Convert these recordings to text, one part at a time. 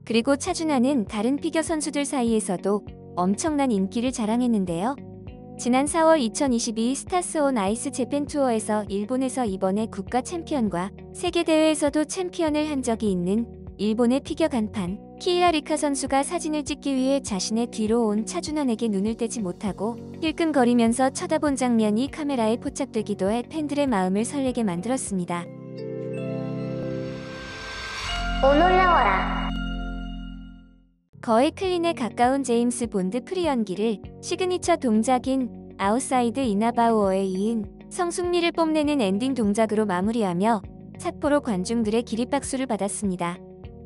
그리고 차준하는 다른 피겨 선수들 사이에서도 엄청난 인기를 자랑했는데요. 지난 4월 2022 스타스 온 아이스 재팬 투어에서 일본에서 이번에 국가 챔피언과 세계대회에서도 챔피언을 한 적이 있는 일본의 피겨 간판 키이라 리카 선수가 사진을 찍기 위해 자신의 뒤로 온 차준환에게 눈을 떼지 못하고 힐끔거리면서 쳐다본 장면이 카메라에 포착되기도 해 팬들의 마음을 설레게 만들었습니다. 올라와라. 거의 클린에 가까운 제임스 본드 프리 연기를 시그니처 동작인 아웃사이드 이나바우어에 이은 성숙미를 뽐내는 엔딩 동작으로 마무리하며 삿포로 관중들의 기립박수를 받았습니다.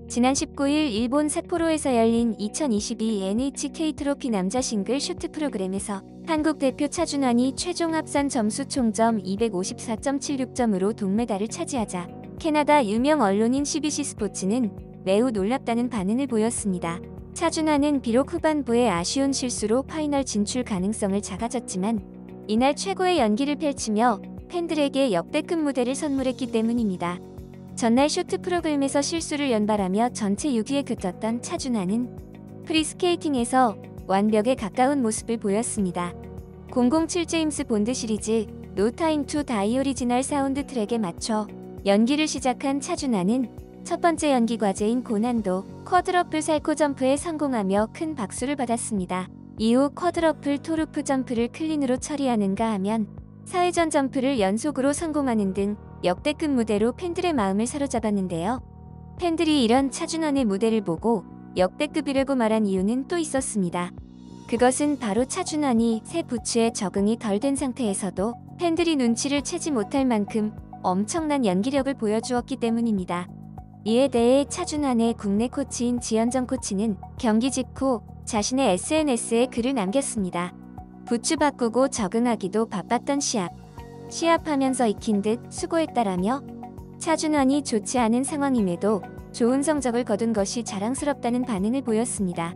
지난 19일 일본 삿포로에서 열린 2022 NHK 트로피 남자 싱글 슈트 프로그램에서 한국 대표 차준환이 최종 합산 점수 총점 254.76점으로 동메달을 차지하자 캐나다 유명 언론인 CBC 스포츠는 매우 놀랍다는 반응을 보였습니다. 차준환은 비록 후반부에 아쉬운 실수로 파이널 진출 가능성을 작아졌지만 이날 최고의 연기를 펼치며 팬들에게 역대급 무대를 선물했기 때문입니다. 전날 쇼트 프로그램에서 실수를 연발하며 전체 6위에 그쳤던 차준환은 프리스케이팅에서 완벽에 가까운 모습을 보였습니다. 007 제임스 본드 시리즈 No Time to Die 오리지널 사운드 트랙에 맞춰 연기를 시작한 차준환은 첫 번째 연기 과제인 고난도 쿼드러플 살코 점프에 성공하며 큰 박수를 받았습니다. 이후 쿼드러플 토루프 점프를 클린으로 처리하는가 하면 4회전 점프를 연속으로 성공하는 등 역대급 무대로 팬들의 마음을 사로잡았는데요. 팬들이 이런 차준환의 무대를 보고 역대급이라고 말한 이유는 또 있었습니다. 그것은 바로 차준환이 새 부츠에 적응이 덜 된 상태에서도 팬들이 눈치를 채지 못할 만큼 엄청난 연기력을 보여주었기 때문입니다. 이에 대해 차준환의 국내 코치인 지현정 코치는 경기 직후 자신의 SNS에 글을 남겼습니다. 부츠 바꾸고 적응하기도 바빴던 시합하면서 익힌 듯 수고했다라며 차준환이 좋지 않은 상황임에도 좋은 성적을 거둔 것이 자랑스럽다는 반응을 보였습니다.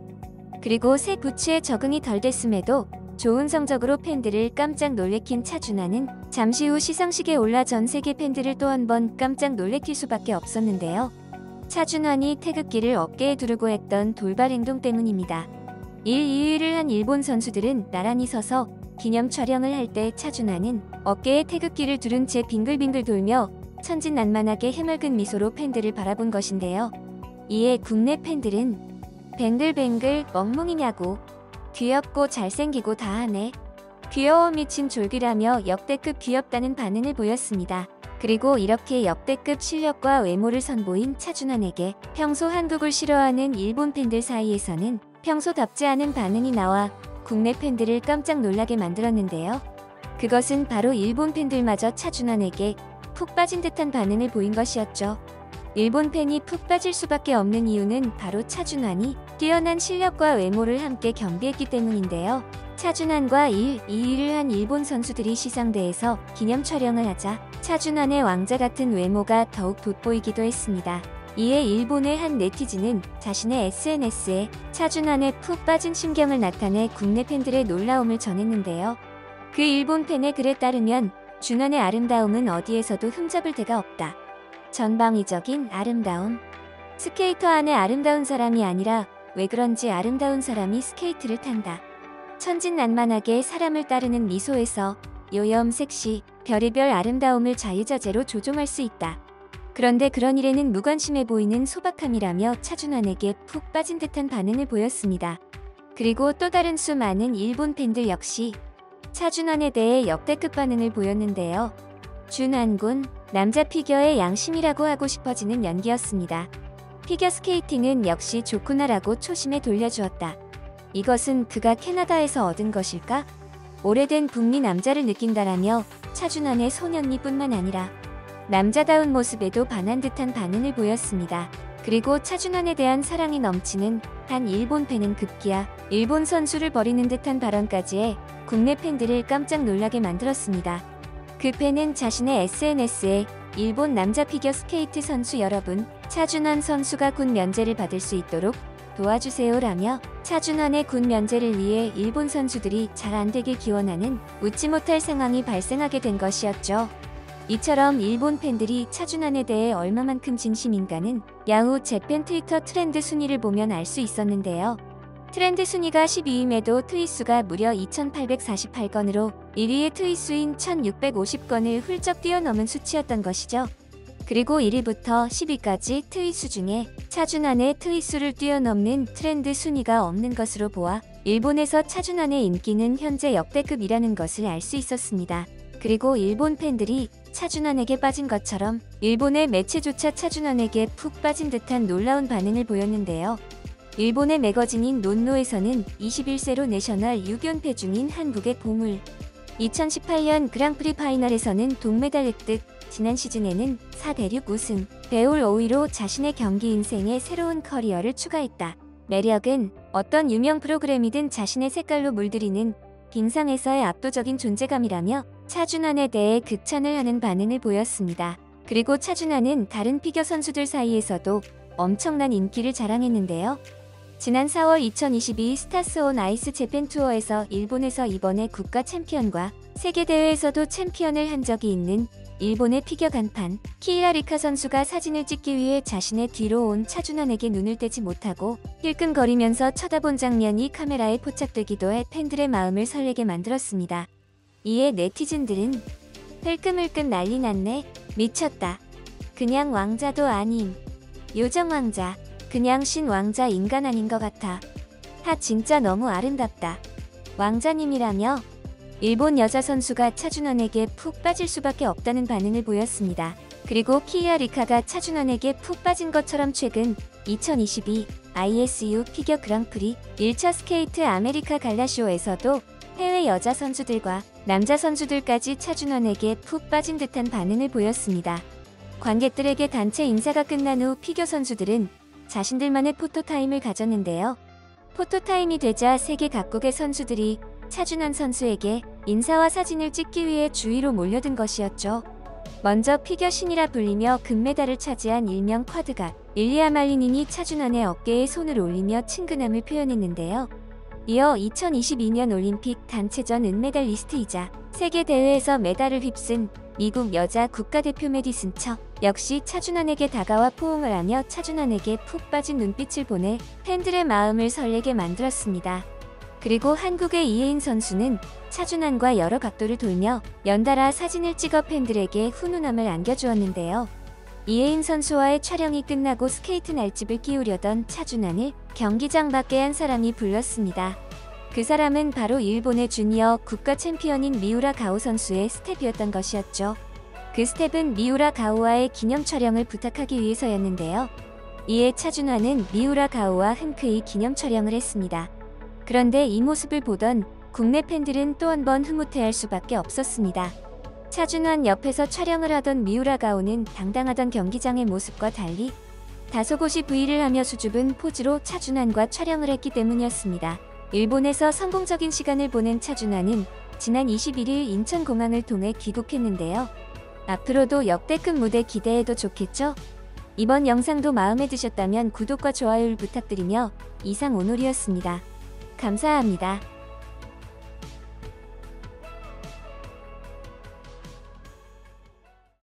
그리고 새 부츠에 적응이 덜 됐음에도 좋은 성적으로 팬들을 깜짝 놀래킨 차준환은 잠시 후 시상식에 올라 전 세계 팬들을 또 한 번 깜짝 놀래킬 수밖에 없었는데요. 차준환이 태극기를 어깨에 두르고 했던 돌발 행동 때문입니다. 2위를 한 일본 선수들은 나란히 서서 기념 촬영을 할 때 차준환은 어깨에 태극기를 두른 채 빙글빙글 돌며 천진난만하게 해맑은 미소로 팬들을 바라본 것인데요. 이에 국내 팬들은 뱅글뱅글 멍멍이냐고, 귀엽고 잘생기고 다하네, 귀여워 미친 졸기라며 역대급 귀엽다는 반응을 보였습니다. 그리고 이렇게 역대급 실력과 외모를 선보인 차준환에게 평소 한국을 싫어하는 일본 팬들 사이에서는 평소답지 않은 반응이 나와 국내 팬들을 깜짝 놀라게 만들었는데요. 그것은 바로 일본 팬들마저 차준환에게 푹 빠진 듯한 반응을 보인 것이었죠. 일본 팬이 푹 빠질 수밖에 없는 이유는 바로 차준환이 뛰어난 실력과 외모를 함께 겸비했기 때문인데요. 차준환과 2위를 한 일본 선수들이 시상대에서 기념 촬영을 하자 차준환의 왕자 같은 외모가 더욱 돋보이기도 했습니다. 이에 일본의 한 네티즌은 자신의 SNS에 차준환의 푹 빠진 심경을 나타내 국내 팬들의 놀라움을 전했는데요. 그 일본 팬의 글에 따르면 준환의 아름다움은 어디에서도 흠잡을 데가 없다. 전방위적인 아름다움. 스케이터 안에 아름다운 사람이 아니라 왜 그런지 아름다운 사람이 스케이트를 탄다. 천진난만하게 사람을 따르는 미소에서 요염 섹시, 별의별 아름다움을 자유자재로 조종할 수 있다. 그런데 그런 일에는 무관심해 보이는 소박함이라며 차준환에게 푹 빠진 듯한 반응을 보였습니다. 그리고 또 다른 수많은 일본 팬들 역시 차준환에 대해 역대급 반응을 보였는데요. 준환군, 남자 피겨의 양심이라고 하고 싶어지는 연기였습니다. 피겨 스케이팅은 역시 좋구나라고 초심에 돌려주었다. 이것은 그가 캐나다에서 얻은 것일까? 오래된 북미 남자를 느낀다라며 차준환의 소년미뿐만 아니라 남자다운 모습에도 반한 듯한 반응을 보였습니다. 그리고 차준환에 대한 사랑이 넘치는 한 일본 팬은 급기야 일본 선수를 버리는 듯한 발언까지 해 국내 팬들을 깜짝 놀라게 만들었습니다. 그 팬은 자신의 SNS에 일본 남자 피겨 스케이트 선수 여러분, 차준환 선수가 군 면제를 받을 수 있도록 도와주세요라며 차준환의 군 면제를 위해 일본 선수들이 잘 안되길 기원하는 웃지 못할 상황이 발생하게 된 것이었죠. 이처럼 일본 팬들이 차준환에 대해 얼마만큼 진심인가는 야후 재팬 트위터 트렌드 순위를 보면 알 수 있었는데요. 트렌드 순위가 12위임에도 트윗수가 무려 2848건으로 1위의 트윗수인 1650건을 훌쩍 뛰어넘은 수치였던 것이죠. 그리고 1위부터 10위까지 트윗수 중에 차준환의 트윗수를 뛰어넘는 트렌드 순위가 없는 것으로 보아 일본에서 차준환의 인기는 현재 역대급이라는 것을 알 수 있었습니다. 그리고 일본 팬들이 차준환에게 빠진 것처럼 일본의 매체조차 차준환에게 푹 빠진 듯한 놀라운 반응을 보였는데요. 일본의 매거진인 논노에서는 21세로 내셔널 6연패 중인 한국의 보물, 2018년 그랑프리 파이널에서는 동메달 획득, 지난 시즌에는 4대륙 우승, 배울 5위로 자신의 경기 인생에 새로운 커리어를 추가했다. 매력은 어떤 유명 프로그램이든 자신의 색깔로 물들이는 빙상에서의 압도적인 존재감이라며 차준환에 대해 극찬을 하는 반응을 보였습니다. 그리고 차준환은 다른 피겨 선수들 사이에서도 엄청난 인기를 자랑했는데요. 지난 4월 2022 스타스 온 아이스 재팬 투어에서 일본에서 이번에 국가 챔피언과 세계대회에서도 챔피언을 한 적이 있는 일본의 피겨 간판 키이라 리카 선수가 사진을 찍기 위해 자신의 뒤로 온 차준환에게 눈을 떼지 못하고 힐끔거리면서 쳐다본 장면이 카메라에 포착되기도 해 팬들의 마음을 설레게 만들었습니다. 이에 네티즌들은 흘끔흘끔 난리 났네. 미쳤다. 그냥 왕자도 아님. 요정 왕자. 그냥 신 왕자 인간 아닌 것 같아. 하 진짜 너무 아름답다. 왕자님이라며? 일본 여자 선수가 차준환에게 푹 빠질 수밖에 없다는 반응을 보였습니다. 그리고 키이라 리카가 차준환에게 푹 빠진 것처럼 최근 2022 ISU 피겨 그랑프리 1차 스케이트 아메리카 갈라쇼에서도 해외 여자 선수들과 남자 선수들까지 차준환에게 푹 빠진 듯한 반응을 보였습니다. 관객들에게 단체 인사가 끝난 후 피겨 선수들은 자신들만의 포토타임을 가졌는데요. 포토타임이 되자 세계 각국의 선수들이 차준환 선수에게 인사와 사진을 찍기 위해 주위로 몰려든 것이었죠. 먼저 피겨 신이라 불리며 금메달을 차지한 일명 쿼드갓 일리아 말리닌이 차준환의 어깨에 손을 올리며 친근함을 표현했는데요. 이어 2022년 올림픽 단체전 은메달리스트이자 세계대회에서 메달을 휩쓴 미국 여자 국가대표 매디슨 척 역시 차준환에게 다가와 포옹을 하며 차준환에게 푹 빠진 눈빛을 보내 팬들의 마음을 설레게 만들었습니다. 그리고 한국의 이혜인 선수는 차준환과 여러 각도를 돌며 연달아 사진을 찍어 팬들에게 훈훈함을 안겨주었는데요. 이혜인 선수와의 촬영이 끝나고 스케이트 날집을 끼우려던 차준환을 경기장 밖에 한 사람이 불렀습니다. 그 사람은 바로 일본의 주니어 국가 챔피언인 미우라 가오 선수의 스텝이었던 것이었죠. 그 스텝은 미우라 가오와의 기념 촬영을 부탁하기 위해서였는데요. 이에 차준환은 미우라 가오와 흔쾌히 기념 촬영을 했습니다. 그런데 이 모습을 보던 국내 팬들은 또 한 번 흐뭇해할 수밖에 없었습니다. 차준환 옆에서 촬영을 하던 미우라 가오는 당당하던 경기장의 모습과 달리 다소곳이 V를 하며 수줍은 포즈로 차준환과 촬영을 했기 때문이었습니다. 일본에서 성공적인 시간을 보낸 차준환은 지난 21일 인천공항을 통해 귀국했는데요. 앞으로도 역대급 무대 기대해도 좋겠죠? 이번 영상도 마음에 드셨다면 구독과 좋아요를 부탁드리며 이상 오늘이었습니다. 감사합니다.